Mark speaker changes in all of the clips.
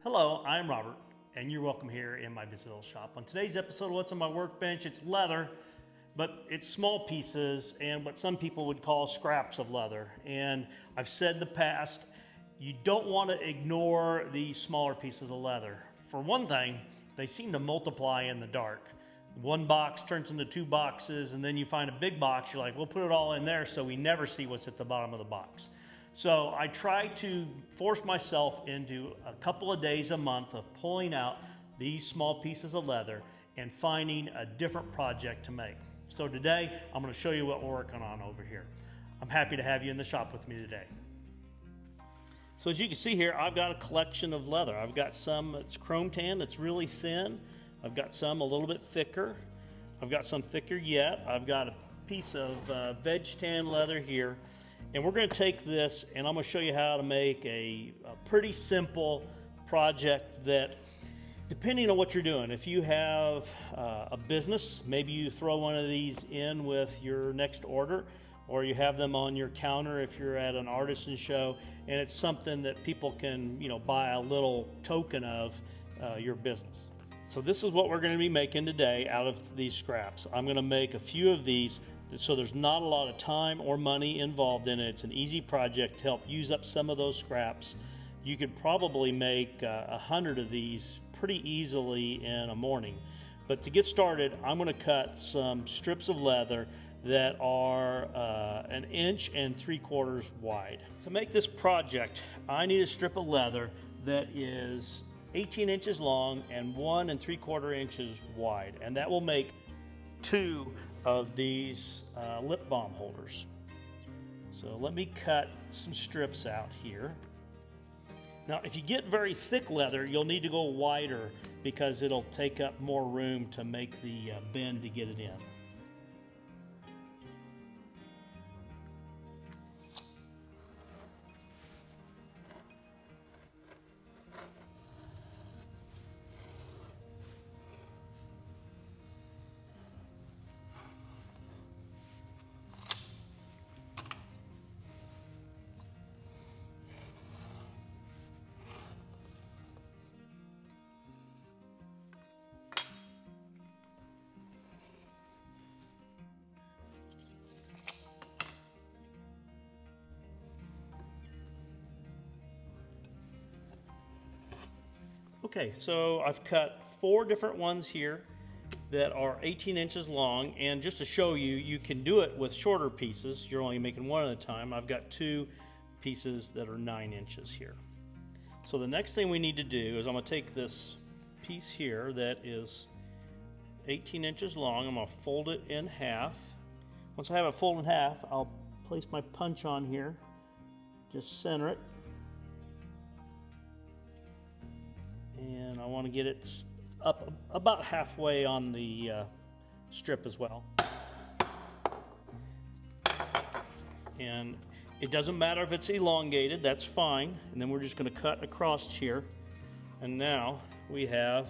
Speaker 1: Hello, I'm Robert, and you're welcome here in my busy little shop. On today's episode of What's on My Workbench, it's leather, but it's small pieces and what some people would call scraps of leather. And I've said in the past, you don't want to ignore these smaller pieces of leather. For one thing, they seem to multiply in the dark. One box turns into two boxes, and then you find a big box, you're like, we'll put it all in there so we never see what's at the bottom of the box. So I try to force myself into a couple of days a month of pulling out these small pieces of leather and finding a different project to make. So today, I'm going to show you what we're working on over here. I'm happy to have you in the shop with me today. So as you can see here, I've got a collection of leather. I've got some that's chrome tan that's really thin. I've got some a little bit thicker. I've got some thicker yet. I've got a piece of veg tan leather here. And we're going to take this and I'm going to show you how to make a pretty simple project that, depending on what you're doing, if you have a business, maybe you throw one of these in with your next order, or you have them on your counter if you're at an artisan show, and it's something that people can, buy a little token of your business. So this is what we're going to be making today out of these scraps. I'm going to make a few of these so there's not a lot of time or money involved in it. It's an easy project to help use up some of those scraps. You could probably make 100 of these pretty easily in a morning. But to get started, I'm going to cut some strips of leather that are 1 3/4 inches wide. To make this project, I need a strip of leather that is 18 inches long and 1 3/4 inches wide, and that will make 2 of these lip balm holders. So let me cut some strips out here. Now, if you get very thick leather, you'll need to go wider because it'll take up more room to make the bend to get it in. Okay, so I've cut 4 different ones here that are 18 inches long, and just to show you, you can do it with shorter pieces. You're only making one at a time. I've got 2 pieces that are 9 inches here. So the next thing we need to do is I'm going to take this piece here that is 18 inches long. I'm going to fold it in half. Once I have it folded in half, I'll place my punch on here, just center it, and I want to get it up about halfway on the strip as well. And it doesn't matter if it's elongated, that's fine. And then we're just going to cut across here, and now we have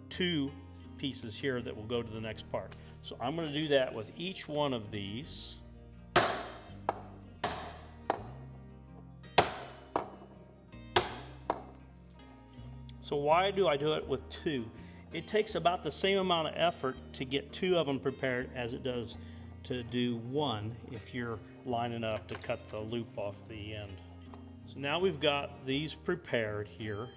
Speaker 1: 2 pieces here that will go to the next part. So I'm going to do that with each one of these. So why do I do it with 2? It takes about the same amount of effort to get 2 of them prepared as it does to do 1 if you're lining up to cut the loop off the end. So now we've got these prepared here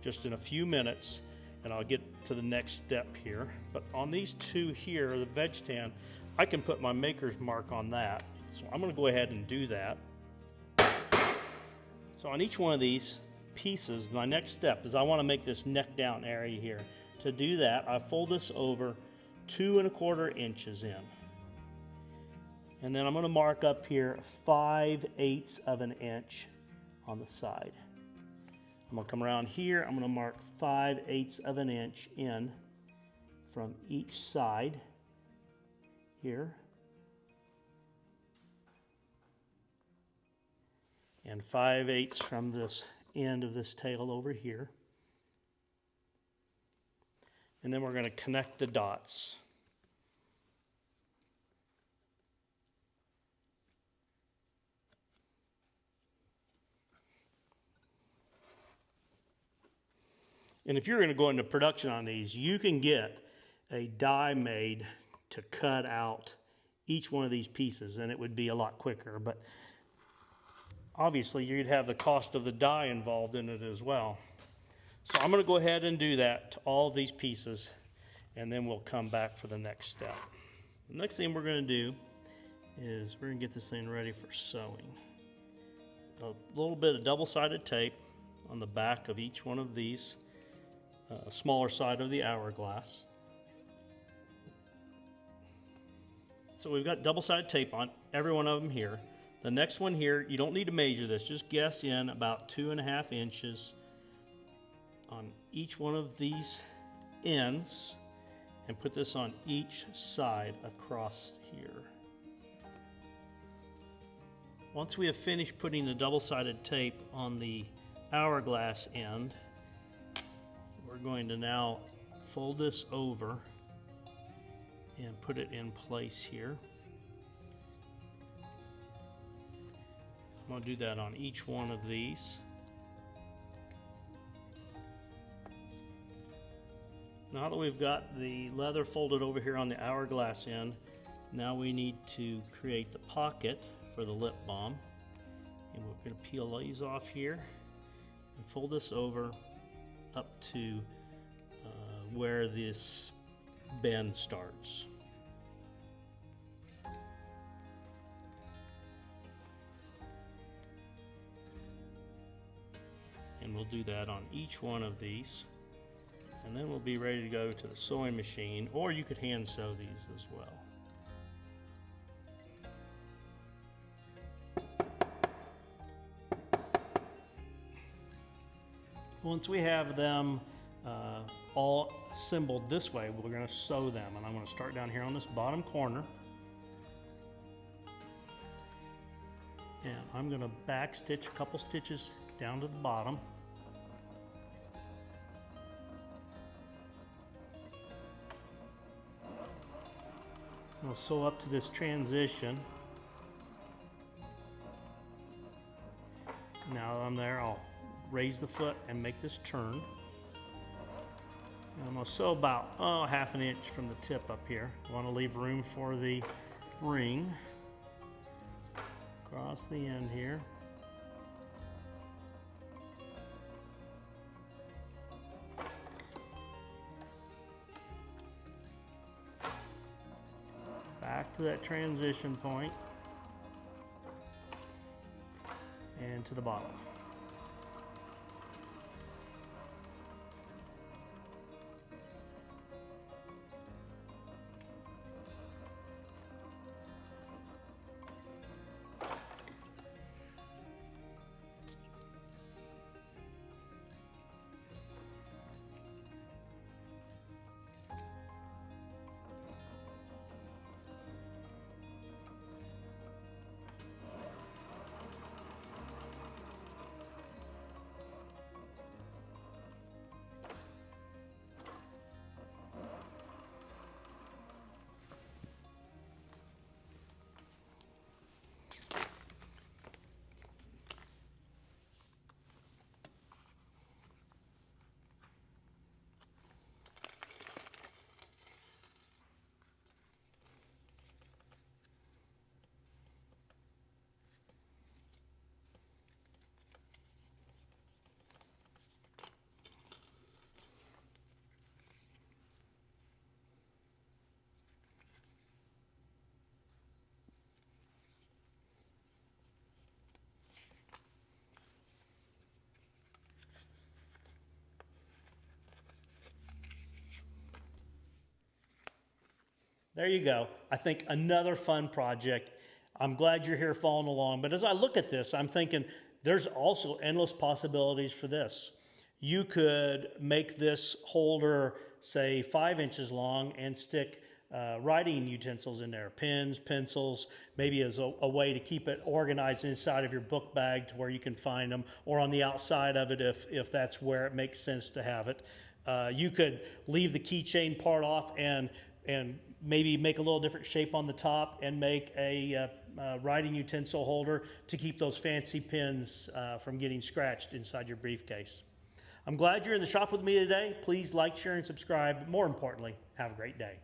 Speaker 1: just in a few minutes, and I'll get to the next step here. But on these 2 here, the veg tan, I can put my maker's mark on that. So I'm going to go ahead and do that. So on each one of these pieces, my next step is I want to make this neck down area here. To do that, I fold this over 2 1/4 inches in. And then I'm going to mark up here 5/8 of an inch on the side. I'm going to come around here, I'm going to mark 5/8 of an inch in from each side here. And 5/8 from this end of this tail over here. And then we're going to connect the dots. And if you're going to go into production on these, you can get a die made to cut out each one of these pieces, and it would be a lot quicker. But obviously, you'd have the cost of the die involved in it as well. So I'm going to go ahead and do that to all of these pieces, and then we'll come back for the next step. The next thing we're going to do is we're going to get this thing ready for sewing. A little bit of double-sided tape on the back of each one of these, smaller side of the hourglass. So we've got double-sided tape on every one of them here. The next one here, you don't need to measure this, just guess in about 2.5 inches on each one of these ends, and put this on each side across here. Once we have finished putting the double-sided tape on the hourglass end, we're going to now fold this over and put it in place here. I'm going to do that on each one of these. Now that we've got the leather folded over here on the hourglass end, now we need to create the pocket for the lip balm. And we're going to peel these off here and fold this over up to where this bend starts. And we'll do that on each one of these. And then we'll be ready to go to the sewing machine, or you could hand sew these as well. Once we have them all assembled this way, we're going to sew them. And I'm going to start down here on this bottom corner. And I'm going to back stitch a couple stitches down to the bottom. I'll sew up to this transition. Now that I'm there, I'll raise the foot and make this turn. And I'm going to sew about 1/2 inch from the tip up here. I want to leave room for the ring across the end here. Back to that transition point and to the bottom. There you go. I think another fun project. I'm glad you're here following along. But as I look at this, I'm thinking there's also endless possibilities for this. You could make this holder, say, 5 inches long and stick writing utensils in there, pens, pencils, maybe as a way to keep it organized inside of your book bag to where you can find them, or on the outside of it if that's where it makes sense to have it. You could leave the keychain part off and maybe make a little different shape on the top and make a writing utensil holder to keep those fancy pens from getting scratched inside your briefcase. I'm glad you're in the shop with me today. Please like, share, and subscribe. But more importantly, have a great day.